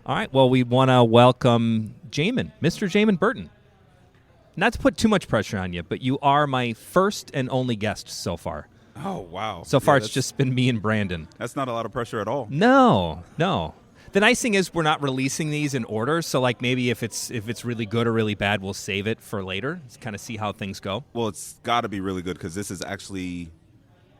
All right. Well, we want to welcome Jaman, Mr. Jaman Burton. Not to put too much pressure on you, but you are my first and only guest so far. Oh, wow. So far, it's just been me and Brandon. That's not a lot of pressure at all. No. The nice thing is we're not releasing these in order, so like maybe if it's really good or really bad, we'll save it for later. Just kind of see how things go. Well, it's got to be really good because this is actually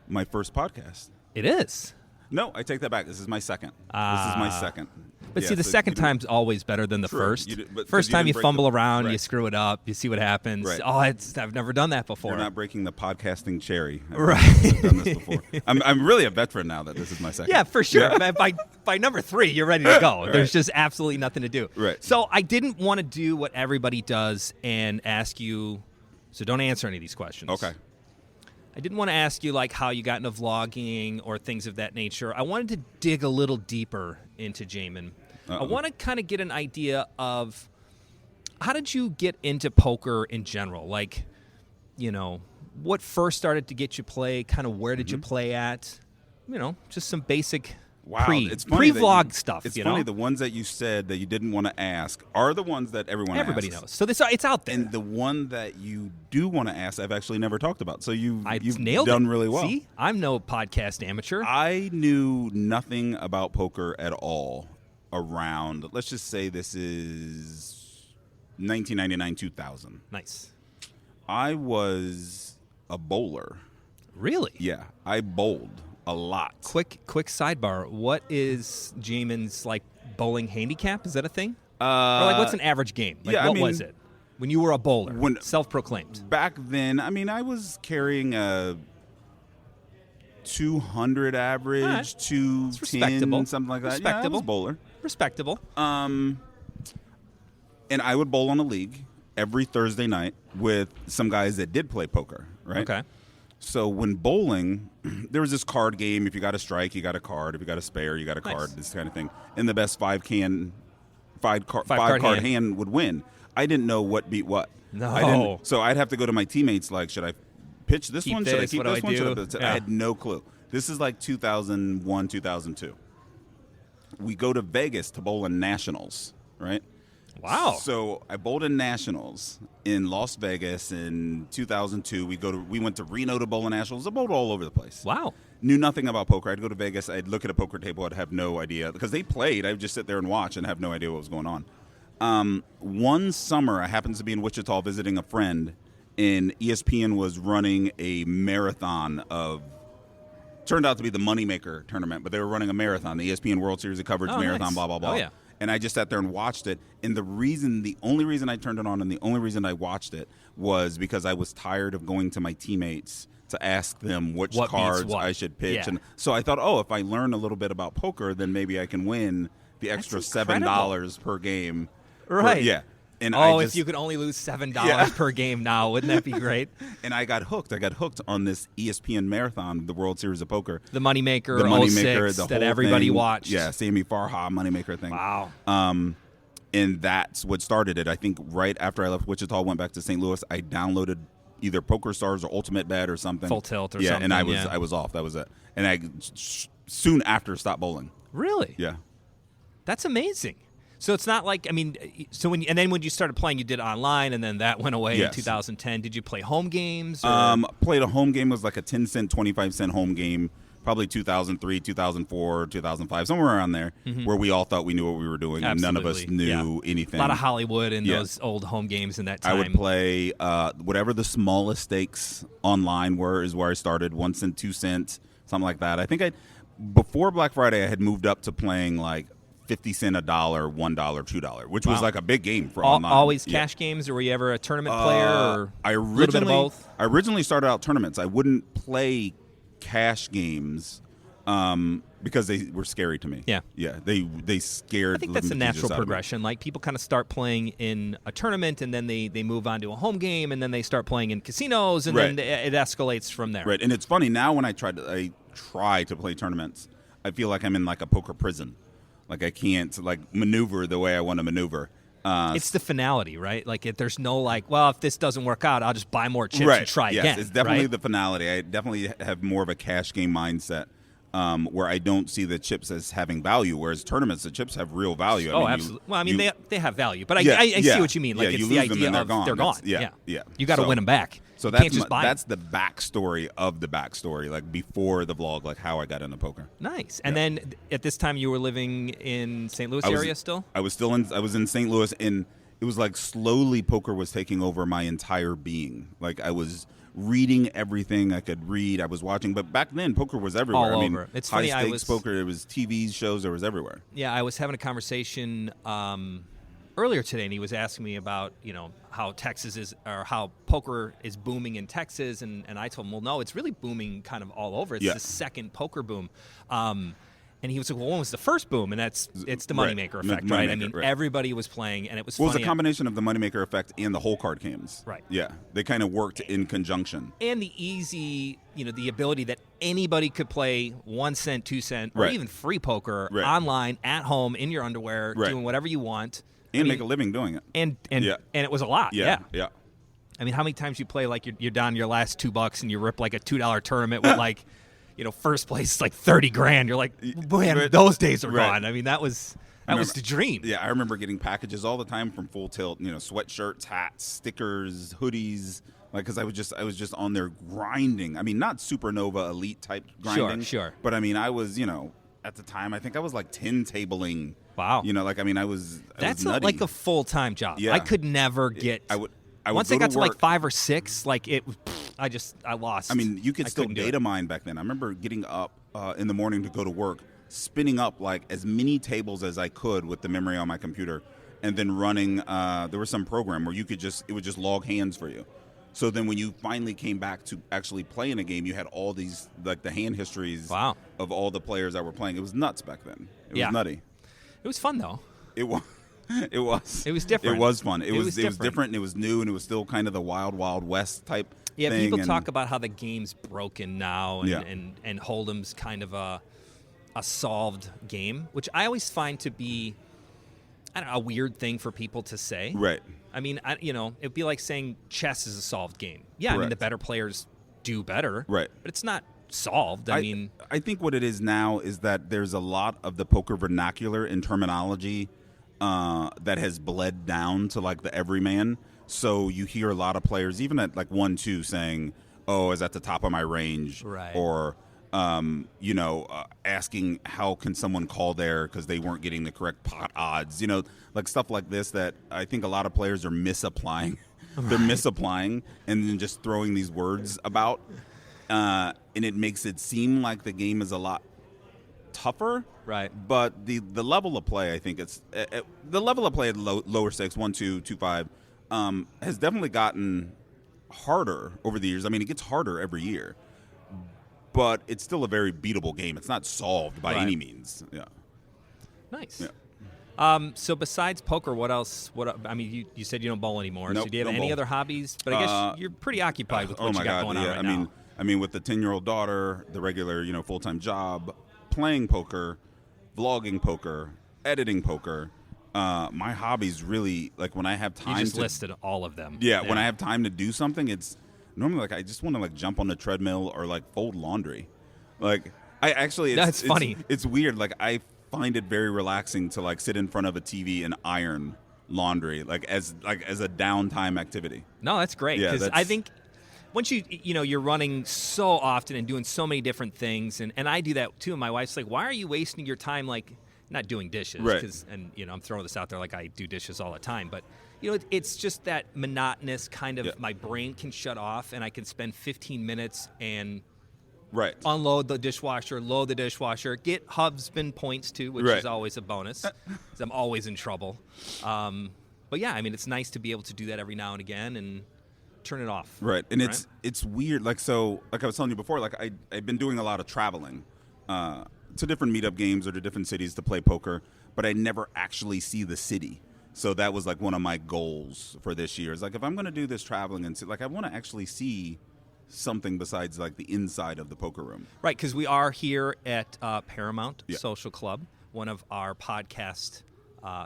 my first podcast. It is. No, I take that back. This is my second. This is my second. But see, the second time's always better than the first. First time you fumble around, you screw it up, you see what happens. Right. Oh, I've never done that before. You're not breaking the podcasting cherry. Right. I've done this before. I'm really a veteran now that this is my second. Yeah, for sure. Yeah. By number 3, you're ready to go. Right. There's just absolutely nothing to do. Right. So I didn't want to do what everybody does and ask you, so don't answer any of these questions. Okay. I didn't want to ask you like how you got into vlogging or things of that nature. I wanted to dig a little deeper into Jaman. I want to kind of get an idea of how did you get into poker in general? Like, what first started to get you play? Kind of where did you play at? Just some basic pre-vlog stuff. It's funny, the ones that you said that you didn't want to ask are the ones that everybody knows. So it's out there. And the one that you do want to ask, I've actually never talked about. So you've nailed done it. really well. See, I'm no podcast amateur. I knew nothing about poker at all around, let's just say this is 1999, 2000. Nice. I was a bowler. Really? Yeah, I bowled a lot. Quick sidebar. What is Jaman's bowling handicap? Is that a thing? Or what's an average game? What was it when you were a bowler? Self-proclaimed. Back then, I was carrying a 200 average, right. 210, something like that. Respectable. Yeah, I was a bowler. Respectable. And I would bowl on a league every Thursday night with some guys that did play poker, right? Okay. So when bowling, there was this card game. If you got a strike, you got a card. If you got a spare, you got a card, this kind of thing. And the best five card hand would win. I didn't know what beat what. No. So I'd have to go to my teammates should I pitch this one? Should I keep this one? Yeah. I had no clue. This is 2001, 2002. We go to Vegas to bowl in Nationals, right? Wow. So I bowled in Nationals in Las Vegas in 2002. We went to Reno to bowl in Nationals. I bowled all over the place. Wow. Knew nothing about poker. I'd go to Vegas. I'd look at a poker table. I'd have no idea. Because they played. I would just sit there and watch and have no idea what was going on. One summer, I happened to be in Wichita visiting a friend, and ESPN was running a marathon of, turned out to be the Moneymaker tournament, but they were running a marathon, the ESPN World Series of Coverage marathon, nice. blah, blah, blah. Oh, yeah. And I just sat there and watched it. And the only reason I turned it on and the only reason I watched it was because I was tired of going to my teammates to ask them which cards I should pitch. Yeah. And so I thought, if I learn a little bit about poker, then maybe I can win the extra $7 per game. Right. Yeah. And if you could only lose $7 per game now, wouldn't that be great? And I got hooked. I got hooked on this ESPN marathon, the World Series of Poker. The Moneymaker 06 that everybody watched. Yeah, Sammy Farha Moneymaker thing. Wow. And that's what started it. I think right after I left Wichita, went back to St. Louis, I downloaded either Poker Stars or Ultimate Bet or something. Full Tilt or something. And I was off. That was it. And I soon after stopped bowling. Really? Yeah. That's amazing. So it's not when you started playing, you did online, and then that went away in 2010. Did you play home games? Or? Played a home game. It was like a 10-cent, 25-cent home game, probably 2003, 2004, 2005, somewhere around there, where we all thought we knew what we were doing, and none of us knew anything. A lot of Hollywood in those old home games in that time. I would play whatever the smallest stakes online were is where I started, 1 cent, 2 cents, something like that. I think before Black Friday, I had moved up to playing 50 cent, $1, $1, $2, which was a big game for online. Always cash games, or were you ever a tournament player, or a little bit of both? I originally started out tournaments. I wouldn't play cash games because they were scary to me. Yeah. Yeah, they scared. I think that's a natural progression. People kind of start playing in a tournament, and then they move on to a home game, and then they start playing in casinos, and then it escalates from there. Right, and it's funny, now when I try to play tournaments, I feel like I'm in a poker prison. I can't maneuver the way I want to maneuver. It's the finality, right? There's no if this doesn't work out, I'll just buy more chips and try again. It's definitely the finality. I definitely have more of a cash game mindset. where I don't see the chips as having value, whereas tournaments, the chips have real value. I mean, absolutely. Well, I mean, they have value, but I see what you mean. Like, it's you the lose them idea and they're of gone. they're gone. Yeah. You got to win them back. So you can't just buy that's the backstory of the backstory, like before the vlog, like how I got into poker. Nice. And then at this time, you were living in St. Louis area still? I was in St. Louis, and it was like slowly poker was taking over my entire being. Like I was reading everything I could read. I was watching, but back then poker was everywhere. All I mean, over. It's high funny. stakes poker. It was TV shows. It was everywhere. Yeah, I was having a conversation earlier today, and he was asking me about how Texas is, or how poker is booming in Texas, and I told him, well, no, it's really booming kind of all over. It's the second poker boom. And he was like, well, when was the first boom? And it's the moneymaker effect, right? I mean, everybody was playing, and it was funny. Well, it was a combination of the moneymaker effect and the whole card games. Right. Yeah. They kind of worked in conjunction. And the easy, the ability that anybody could play 1 cent, 2 cent, or even free poker online, at home, in your underwear, doing whatever you want. And make a living doing it. And it was a lot. Yeah. I mean, how many times you play like you're down your last $2 and you rip like a $2 tournament with like, first place is like $30,000. You're like, man, those days are gone. I mean, that was the dream. Yeah, I remember getting packages all the time from Full Tilt. Sweatshirts, hats, stickers, hoodies. Like, because I was just on there grinding. I mean, not supernova elite type grinding. Sure. But I mean, I was at the time I think I was like 10 tabling. Wow. I was That's nutty. like a full-time job. Yeah. I could never get. I would once I got to like 5 or 6, like it. I lost. I mean, you could still data mine back then. I remember getting up in the morning to go to work, spinning up like as many tables as I could with the memory on my computer, and then running. There was some program where it would just log hands for you. So then when you finally came back to actually play in a game, you had all these like the hand histories of all the players that were playing. It was nuts back then. It was nutty. It was fun though. It was. It was. It was different. It was fun. It was different. different. And it was new, and it was still kind of the wild, wild west type. Yeah, thing, people talk about how the game's broken now, and Hold'em's kind of a solved game, which I always find to be, a weird thing for people to say. Right. I mean, it'd be like saying chess is a solved game. Yeah, I mean, the better players do better. Right. But it's not solved. I mean, I think what it is now is that there's a lot of the poker vernacular and terminology that has bled down to like the everyman. So you hear a lot of players, even at like 1-2, saying, "Oh, is at the top of my range," right. Or asking how can someone call there because they weren't getting the correct pot odds. Like stuff like this that I think a lot of players are misapplying. They're misapplying and then just throwing these words about, and it makes it seem like the game is a lot tougher. Right. But the level of play, I think it's the level of play at lower stakes, 1-2, 2-5. Has definitely gotten harder over the years. I mean, it gets harder every year, but it's still a very beatable game. It's not solved by any means. Yeah. Nice. Yeah. So besides poker, what else? I mean, you said you don't bowl anymore. Nope, so do you have any bowl. other hobbies? But I guess you're pretty occupied with what you got going on right now. I mean, with the 10-year-old daughter, the regular, full-time job, playing poker, vlogging poker, editing poker. My hobbies really, like when I have time. You just listed all of them. Yeah, when I have time to do something, it's normally like I just want to like jump on the treadmill or like fold laundry. Like I actually, that's funny. It's weird. Like I find it very relaxing to like sit in front of a TV and iron laundry, like as a downtime activity. No, that's great because I think once you're running so often and doing so many different things, and I do that too. And my wife's like, "Why are you wasting your time like?" Not doing dishes, right. And I'm throwing this out there like I do dishes all the time, but it's just that monotonous kind of my brain can shut off, and I can spend 15 minutes and unload the dishwasher, load the dishwasher, get husband points too, which is always a bonus because I'm always in trouble. But yeah, I mean, it's nice to be able to do that every now and again and turn it off. Right, and it's weird. Like I was telling you before, like I've been doing a lot of traveling. To different meetup games or to different cities to play poker, but I never actually see the city. So that was like one of my goals for this year. Is like if I'm going to do this traveling and I want to actually see something besides like the inside of the poker room. Right, because we are here at Paramount Social Club, one of our podcast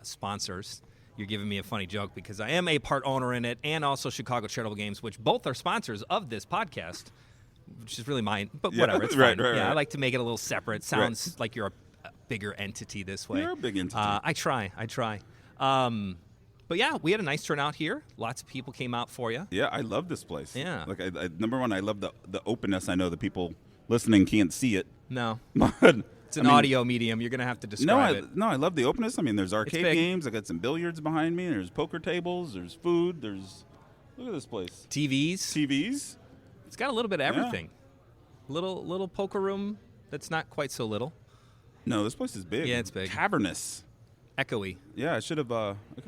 sponsors. You're giving me a funny joke because I am a part owner in it, and also Chicago Charitable Games, which both are sponsors of this podcast. which is really mine. But Yeah, whatever, it's right, fine. right, Yeah, I right. like to make it a little separate. Sounds like you're a bigger entity this way. You're a big entity. I try. But yeah, we had a nice turnout here. Lots of people came out for you. Yeah, I love this place. Yeah. Like, number one, I love the openness. I know the people listening can't see it. No. But It's an audio medium. You're going to have to describe it. No, I love the openness. I mean, there's arcade big. games. I got some billiards behind me. There's poker tables. There's food. Look at this place. TVs. It's got a little bit of everything. Little poker room that's not quite so little. No, this place is big. Yeah, it's big. Cavernous. Echoey. Yeah, I could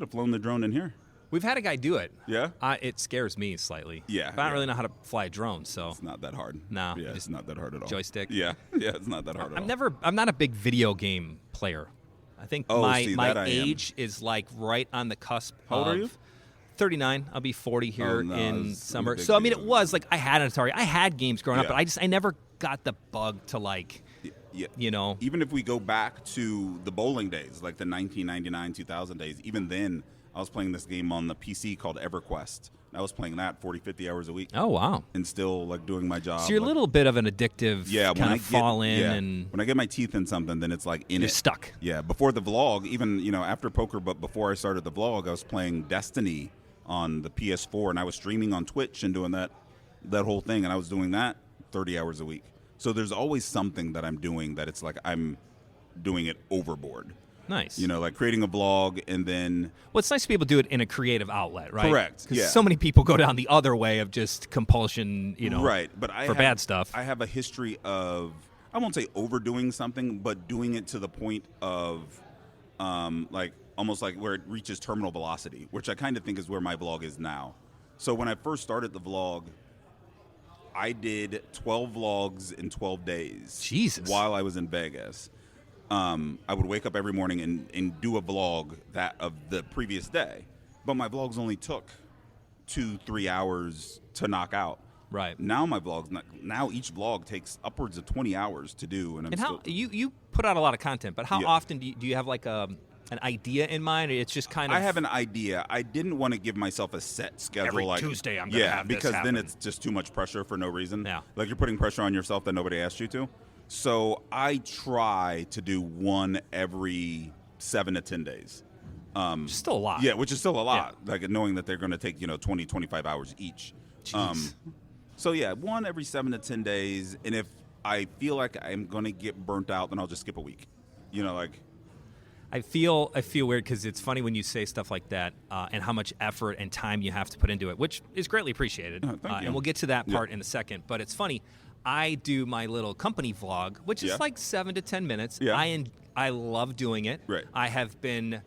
have flown the drone in here. We've had a guy do it. Yeah? It scares me slightly. Yeah, But I don't yeah. really know how to fly a drone, so It's not that hard. No, Yeah, just it's not that hard at all. joystick. Yeah, it's not that hard at all. I'm not a big video game player. I think Oh, my see, that I am. age is like right on the cusp. How old of are you? 39. I'll be 40 here Oh, no, in I'm a summer. big So I mean, it video was like I had an Atari. I had games growing up, Yeah. but I never got the bug to like, Yeah. you know. Even if we go back to the bowling days, like the 1999, 2000 days, even then, I was playing this game on the PC called EverQuest. I was playing that 40, 50 hours a week. Oh wow. And still like doing my job. So you're a like, little bit of an addictive kind of fall in and when I get my teeth in something, then it's like in you're it. stuck. Yeah, before the vlog, even after poker, but before I started the vlog, I was playing Destiny on the PS4, and I was streaming on Twitch and doing that whole thing, and I was doing that 30 hours a week. So there's always something that I'm doing that it's like I'm doing it overboard. Nice. Like creating a vlog and then Well, it's nice to be able to do it in a creative outlet, right? Correct, Because yeah. so many people go down the other way of just compulsion, right, but bad stuff. I have a history of, I won't say overdoing something, but doing it to the point of like almost like where it reaches terminal velocity, which I kind of think is where my vlog is now. So when I first started the vlog, I did 12 vlogs in 12 days. Jesus. While I was in Vegas. I would wake up every morning and do a vlog of the previous day. But my vlogs only took 2-3 hours to knock out. Right. Now now each vlog takes upwards of 20 hours to do. And how you put out a lot of content, but how Yeah. often do you have like an idea in mind, or it's just kind of? I have an idea. I didn't want to give myself a set schedule. Every like Tuesday I'm gonna have this because then happen. it's just too much pressure for no reason. Yeah. Like you're putting pressure on yourself that nobody asked you to. So I try to do one every 7 to 10 days. still a lot. Yeah, which is still a lot. Like knowing that they're going to take 20, 25 hours each. Jeez. So yeah, one every 7 to 10 days. And if I feel like I'm going to get burnt out, then I'll just skip a week. I feel weird because it's funny when you say stuff like that and how much effort and time you have to put into it, which is greatly appreciated. Thank you. And we'll get to that part in a second. But it's funny. I do my little company vlog, which is Yeah. like 7 to 10 minutes. Yeah. I love doing it. Right. I have been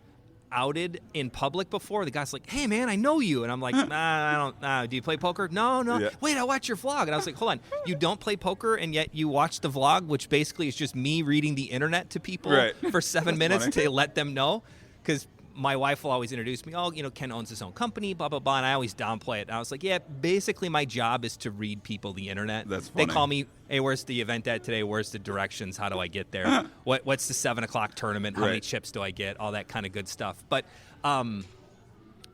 outed in public before. The guy's like, "Hey man, I know you," and I'm like, "Nah, I don't. Do you play poker? No. Yeah. Wait, I watch your vlog." And I was like, "Hold on, you don't play poker, and yet you watch the vlog, which basically is just me reading the internet to people Right. for 7 minutes funny. to let them know." Because my wife will always introduce me, Ken owns his own company, blah, blah, blah, and I always downplay it. And I was like, yeah, basically my job is to read people the internet. That's They funny. call me, hey, where's the event at today? Where's the directions? How do I get there? What's the 7 o'clock tournament? How many Right. chips do I get? All that kind of good stuff. But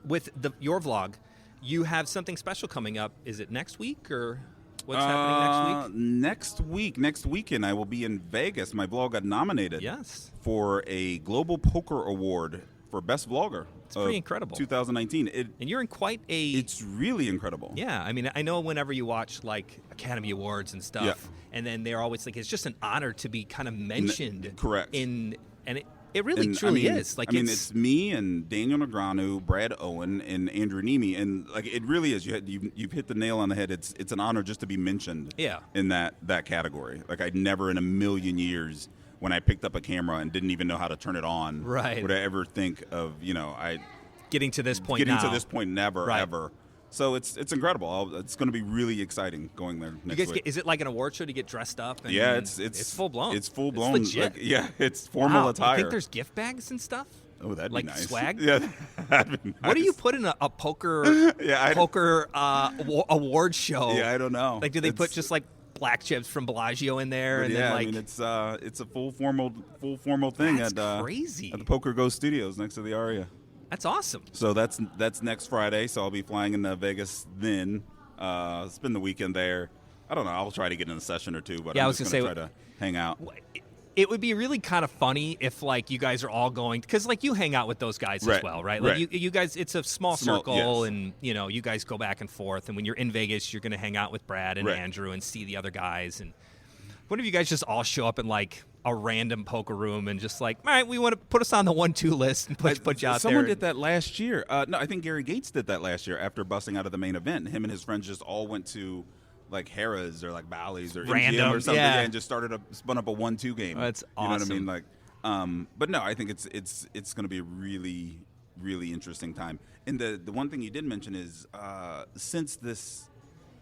with your vlog, you have something special coming up. Is it next week or what's happening next week? Next weekend, I will be in Vegas. My vlog got nominated Yes. for a Global Poker Award for Best Vlogger. It's pretty incredible. 2019. And you're in quite a... It's really incredible. Yeah, I mean, I know whenever you watch like Academy Awards and stuff, Yeah. and then they're always like, it's just an honor to be kind of mentioned. Correct. And it really And, truly is. Like, it's me and Daniel Negreanu, Brad Owen, and Andrew Nemi, and like it really is. You've hit the nail on the head. It's an honor just to be mentioned. Yeah. In that category. Like I'd never in a million years, when I picked up a camera and didn't even know how to turn it on, Right. would I ever think of getting to this point getting now. to this point, never Right. ever. So it's incredible. It's going to be really exciting going there You next guys week. is it like an award show to get dressed up? And Yeah, it's full blown. It's full blown. It's legit. It's formal Wow. attire. I think there's gift bags and stuff. Oh, that'd like be nice. swag? Yeah, that'd be nice. What do you put in a poker Yeah, award show? Yeah, I don't know. Like, do they put just like black chips from Bellagio in there, But and yeah, then like I mean, it's a full formal thing That's at crazy. at the Poker Go Studios next to the Aria. that's awesome. So that's next Friday. So I'll be flying into Vegas then. Spend the weekend there. I don't know. I'll try to get in a session or two, but Yeah, I'm I was just gonna going to try to hang out. It would be really kind of funny if, like, you guys are all going, because, like, you hang out with those guys as well, right? Like, right. you guys, it's a small circle, yes. and, you know, you guys go back and forth. And when you're in Vegas, you're going to hang out with Brad and Right. Andrew and see the other guys. And what if you guys just all show up in, like, a random poker room and just like, all right, we want to put us on the 1-2 list and put you out there. Someone did that last year. No, I think Gary Gates did that last year after busting out of the main event. Him and his friends just all went to like Harrah's or like Bally's or Random, MGM or something, yeah. and just spun up a 1-2 game. Oh, that's You know what I awesome. mean? Like, but no, I think it's going to be a really, really interesting time. And the one thing you did mention is since this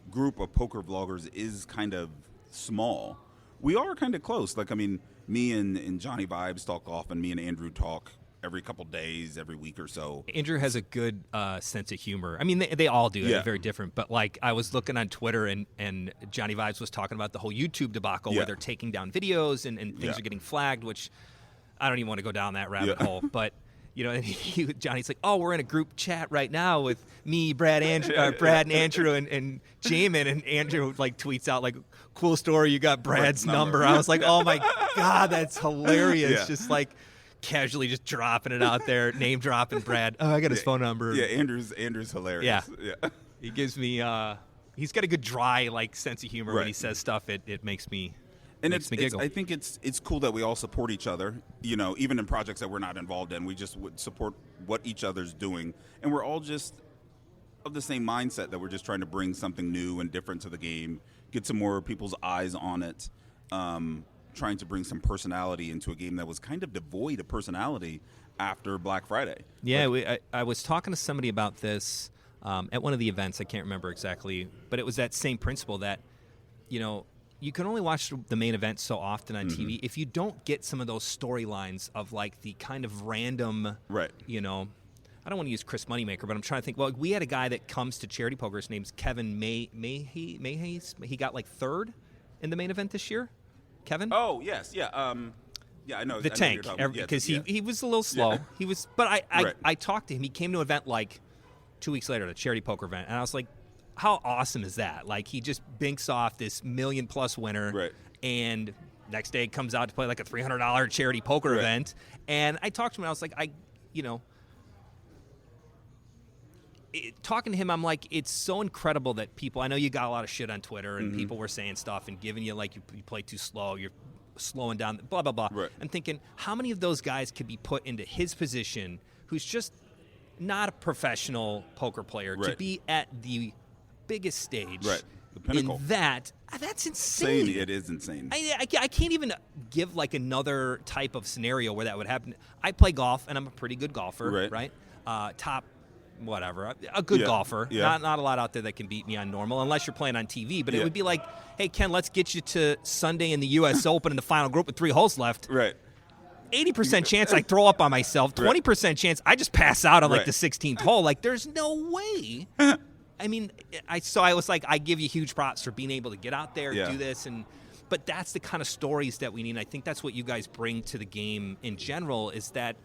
group of poker vloggers is kind of small, we are kind of close. Like, I mean, me and Johnny Vibes talk often. Me and Andrew talk every couple days, every week or so. Andrew has a good sense of humor. I mean, they all do. Yeah. They're very different. But, like, I was looking on Twitter, and Johnny Vibes was talking about the whole YouTube debacle Yeah. where they're taking down videos and things Yeah. are getting flagged, which I don't even want to go down that rabbit Yeah. hole. But, you know, and Johnny's like, oh, we're in a group chat right now with me, Brad, and Andrew, and Jaman. And Andrew, like, tweets out, like, cool story, you got Brad's number. I was like, oh, my God, that's hilarious. Yeah. Just, like, casually just dropping it out there, name dropping Brad. Oh, I got his phone number. Yeah, Andrew's hilarious. Yeah. He gives me he's got a good dry like sense of humor when Right. he says stuff. It makes me And makes me giggle. I think it's cool that we all support each other. You know, even in projects that we're not involved in, we just would support what each other's doing, and we're all just of the same mindset that we're just trying to bring something new and different to the game, get some more people's eyes on it, trying to bring some personality into a game that was kind of devoid of personality after Black Friday. Yeah, I was talking to somebody about this at one of the events. I can't remember exactly, but it was that same principle that, you know, you can only watch the main event so often on Mm-hmm. TV. If you don't get some of those storylines of like the kind of random, Right. you know, I don't want to use Chris Moneymaker, but I'm trying to think. Well, we had a guy that comes to charity poker. His name's Kevin Mayhees. He got like third in the main event this year. Kevin? Oh yes, yeah, yeah. I know The I know tank, who you're talking about. because Yeah, he was a little slow. Yeah. He was, but Right. I talked to him. He came to an event like 2 weeks later, the charity poker event, and I was like, how awesome is that? Like, he just binks off this $1 million+ winner, Right. and next day comes out to play like a $300 charity poker Right. event. And I talked to him, and I was like, talking to him, I'm like, it's so incredible that people, I know you got a lot of shit on Twitter, and people were saying stuff and giving you, like, you play too slow, you're slowing down, blah, blah, blah. Right. I'm thinking, how many of those guys could be put into his position who's just not a professional poker player to Right. be at the biggest stage? Right. The pinnacle. In that's insane. It is insane. I can't even give like another type of scenario where that would happen. I play golf, and I'm a pretty good golfer, Right. Top, whatever, a good Yeah, golfer. yeah. Not a lot out there that can beat me on normal, unless you're playing on TV. But it Yeah. would be like, hey, Ken, let's get you to Sunday in the U.S. Open in the final group with 3 holes left. Right. 80% chance I throw up on myself. 20% chance I just pass out on like Right. the 16th hole. Like, there's no way. I mean, I was like, I give you huge props for being able to get out there, Yeah. do this, but that's the kind of stories that we need. And I think that's what you guys bring to the game in general, is that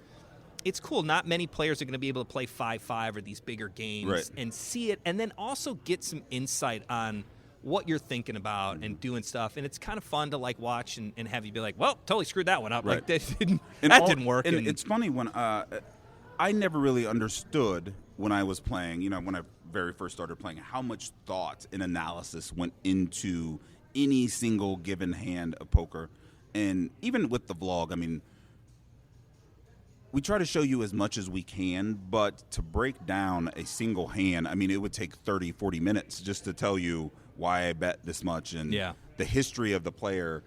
it's cool. Not many players are going to be able to play 5-5 or these bigger games Right. and see it, and then also get some insight on what you're thinking about and doing stuff. And it's kind of fun to like watch and have you be like, well, totally screwed that one up. Right. Like, that didn't work. And it's funny when I never really understood when I was playing, you know, when I very first started playing, how much thought and analysis went into any single given hand of poker. And even with the vlog, I mean, we try to show you as much as we can, but to break down a single hand, I mean, it would take 30, 40 minutes just to tell you why I bet this much and Yeah. the history of the player,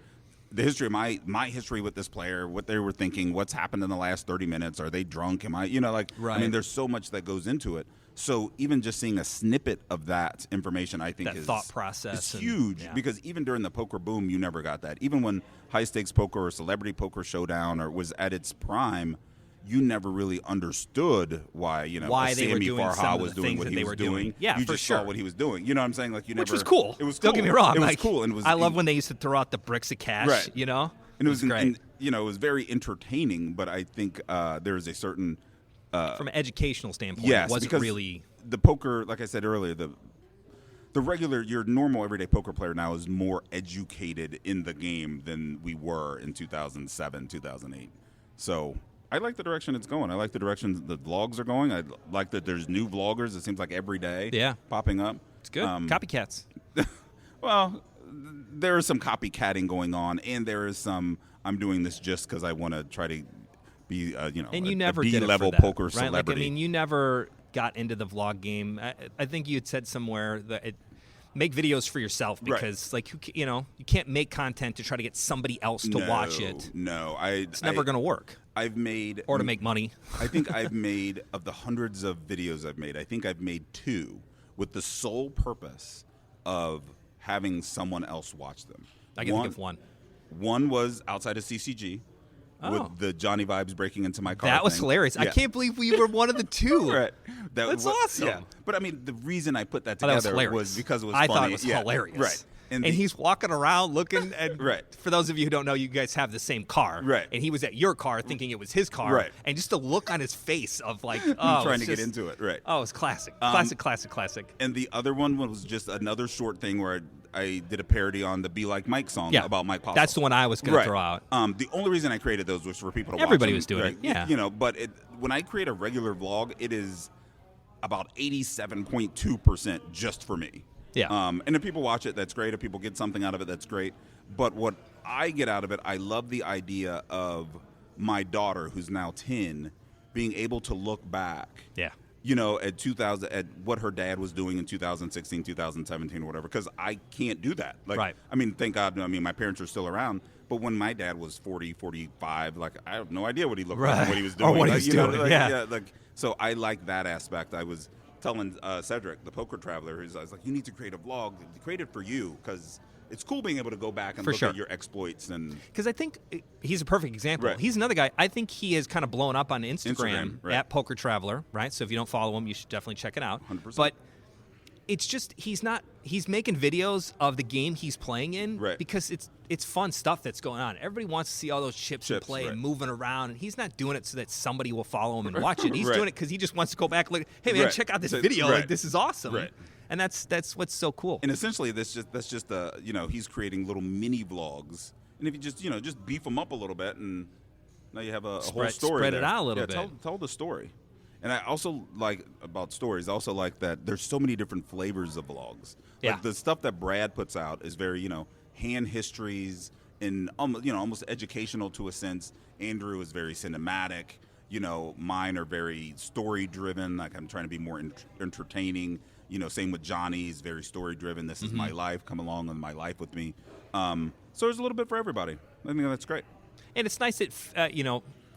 the history of my history with this player, what they were thinking, what's happened in the last 30 minutes. Are they drunk? Am I, you know, like, Right. I mean, there's so much that goes into it. So even just seeing a snippet of that information, I think That is thought process is and- huge, yeah. because even during the poker boom, you never got that. Even when high stakes poker or celebrity poker showdown or was at its prime, you never really understood why, you know, Why they were Sammy doing some Farha of was the doing things what that he they was were doing. doing. Yeah, you for just sure. saw what he was doing. You know what I'm saying? Like, you Which never. was cool. It was cool. Don't get me wrong. It was like, cool. And it was, I love when they used to throw out the bricks of cash, Right. you know? and it was great. and, you know, it was very entertaining, but I think there's a certain From an educational standpoint, yes, it wasn't because really... the poker, like I said earlier, the your normal everyday poker player now is more educated in the game than we were in 2007, 2008. So I like the direction it's going. I like the direction the vlogs are going. I like that there's new vloggers. It seems like every day popping up. It's good. Copycats. Well, there is some copycatting going on, and there is some I'm doing this just because I want to try to be, and you never a B-level did it for that, poker right? celebrity. Like, I mean, you never got into the vlog game. I think you had said somewhere that make videos for yourself because, like, you can't make content to try to get somebody else to watch it. No, it's never going to work. I've made or to make money. I think I've made of the hundreds of videos I've made. I think I've made 2 with the sole purpose of having someone else watch them. I can think of one. One was outside of CCG. With the Johnny Vibes breaking into my car. That was hilarious. Yeah. I can't believe we were one of the 2. Right. That's awesome. Yeah. But I mean, the reason I put that together was because it was funny. I thought it was hilarious. Right. And he's walking around looking at. Right. For those of you who don't know, you guys have the same car. Right. And he was at your car thinking it was his car. Right. And just the look on his face of like, trying to get into it. Right. Oh, it's classic. Classic. And the other one was just another short thing where I did a parody on the Be Like Mike song about Mike Postle. That's the one I was going to throw out. The only reason I created those was for people to watch. Everybody was doing it. Yeah. But when I create a regular vlog, it is about 87.2% just for me. Yeah. And if people watch it, that's great. If people get something out of it, that's great. But what I get out of it, I love the idea of my daughter, who's now 10, being able to look back. Yeah. At what her dad was doing in 2016, 2017, or whatever, because I can't do that. Like, right. I mean, thank God, my parents are still around, but when my dad was 40, 45, like, I have no idea what he looked like and what he was doing. Or what he was doing, so I like that aspect. I was telling Cedric, the poker traveler, I was like, you need to create a vlog, create it for you, because it's cool being able to go back and look at your exploits. And because I think he's a perfect example. Right. He's another guy. I think he has kind of blown up on Instagram right. at Poker Traveler, right? So if you don't follow him, you should definitely check it out. 100%. But it's just he's making videos of the game he's playing in because it's fun stuff that's going on. Everybody wants to see all those chips in play and moving around, and he's not doing it so that somebody will follow him and watch it. He's doing it because he just wants to go back and look, hey man, check out this video. Like, this is awesome. Right. And that's what's so cool. And essentially, that's just he's creating little mini vlogs, and if you just beef them up a little bit, and now you have a whole story. Spread it out a little bit. Tell the story. And I also like about stories. I also like that there's so many different flavors of vlogs. Yeah. Like the stuff that Brad puts out is very hand histories and almost educational to a sense. Andrew is very cinematic. Mine are very story driven. Like I'm trying to be more entertaining. Same with Johnny's, very story driven. This is my life. Come along on my life with me. So there's a little bit for everybody. I think that's great. And it's nice that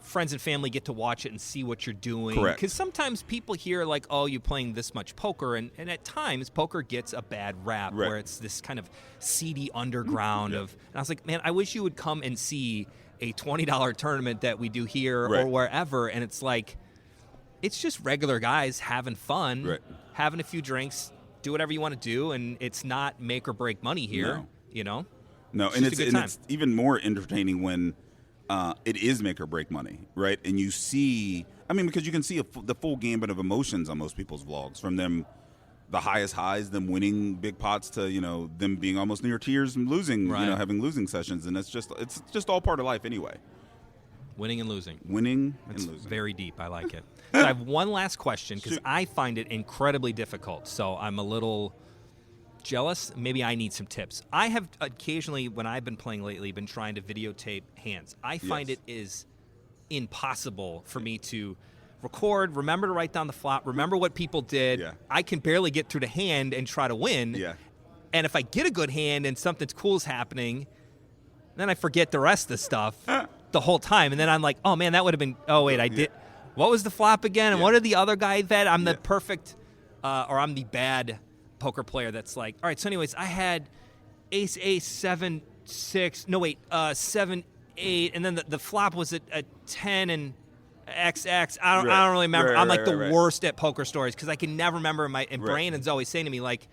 friends and family get to watch it and see what you're doing. Correct. Because sometimes people hear like, oh, you're playing this much poker, and at times poker gets a bad rap where it's this kind of seedy underground of. And I was like, man, I wish you would come and see a $20 tournament that we do here or wherever, and it's like, it's just regular guys having fun, having a few drinks, do whatever you want to do, and it's not make or break money here. No, and it's even more entertaining when it is make or break money, right? And you see, because you can see the full gambit of emotions on most people's vlogs, from them, the highest highs, them winning big pots, to them being almost near tears and losing, having losing sessions, and it's just all part of life anyway. Winning and losing. It's losing. Very deep. I like it. So I have one last question because I find it incredibly difficult. So I'm a little jealous. Maybe I need some tips. I have occasionally, when I've been playing lately, been trying to videotape hands. I find it is impossible for me to record, remember to write down the flop, remember what people did. Yeah. I can barely get through the hand and try to win. Yeah. And if I get a good hand and something cool is happening, then I forget the rest of the stuff the whole time. And then I'm like, oh, man, that would have been – oh, wait, I did – what was the flop again? And what did the other guy bet? I'm the perfect or I'm the bad poker player that's like, all right, so anyways, I had ace, 7, 6 – no, wait, 7, 8. And then the flop was a 10 and XX. I don't really remember. I'm like the worst at poker stories because I can never remember. And Brandon's always saying to me, like,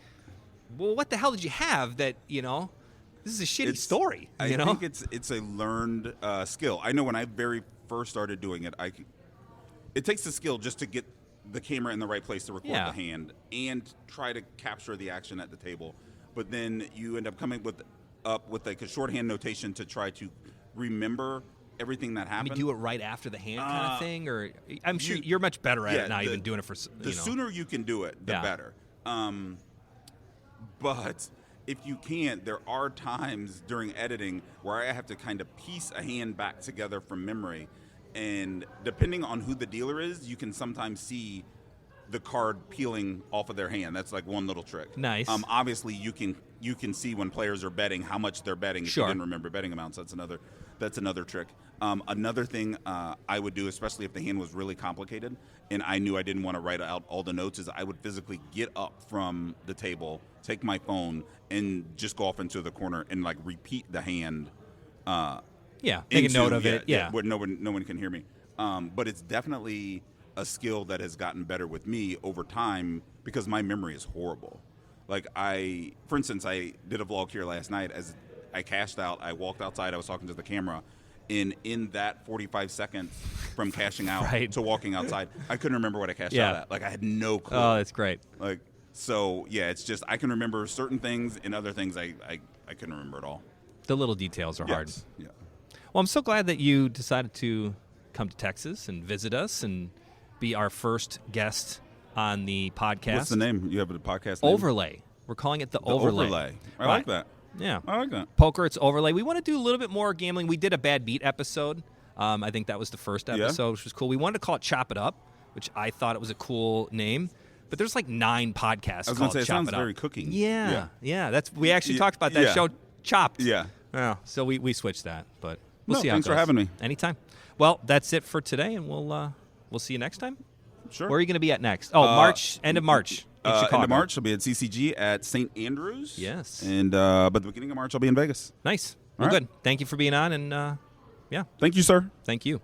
well, what the hell did you have that, this is a shitty story. I think it's a learned skill. I know when I very first started doing it, it takes the skill just to get the camera in the right place to record Yeah. the hand and try to capture the action at the table. But then you end up coming up with like a shorthand notation to try to remember everything that I happened. mean, do it right after the hand kind of thing, or I'm sure you're much better at it now, even doing it for the sooner you can do it, the better. But if you can't, there are times during editing where I have to kind of piece a hand back together from memory, and depending on who the dealer is, you can sometimes see the card peeling off of their hand. That's like one little trick. Nice. Obviously, you can see when players are betting how much they're betting if you didn't remember betting amounts. That's another trick. Another thing I would do, especially if the hand was really complicated and I knew I didn't want to write out all the notes, is I would physically get up from the table, take my phone, and just go off into the corner and like repeat the hand. Make a note of it. Yeah, where no one can hear me. But it's definitely a skill that has gotten better with me over time because my memory is horrible. Like for instance, I did a vlog here last night. As I cashed out, I walked outside, I was talking to the camera, and in that 45 seconds from cashing out to walking outside, I couldn't remember what I cashed out at. Like I had no clue. Oh, that's great. Like, so yeah, it's just I can remember certain things, and other things I couldn't remember at all. The little details are hard. Yeah. Well, I'm so glad that you decided to come to Texas and visit us and be our first guest on the podcast. What's the name? You have a podcast name? Overlay. We're calling it the Overlay. I like that. Yeah. I like that. Poker, it's Overlay. We want to do a little bit more gambling. We did a Bad Beat episode. I think that was the first episode, which was cool. We wanted to call it Chop It Up, which I thought it was a cool name. But there's like 9 podcasts called Chop It Up. It sounds very cooking. Yeah. We actually talked about that show, Chopped. Yeah. So we switched that, but we'll see how it goes. Thanks for having me. Anytime. Well, that's it for today, and we'll see you next time. Sure. Where are you going to be at next? Oh, end of March in Chicago. End of March, I'll be at CCG at St. Andrews. Yes. And but the beginning of March, I'll be in Vegas. Nice. Well, good. Thank you for being on, and Thank you, sir. Thank you.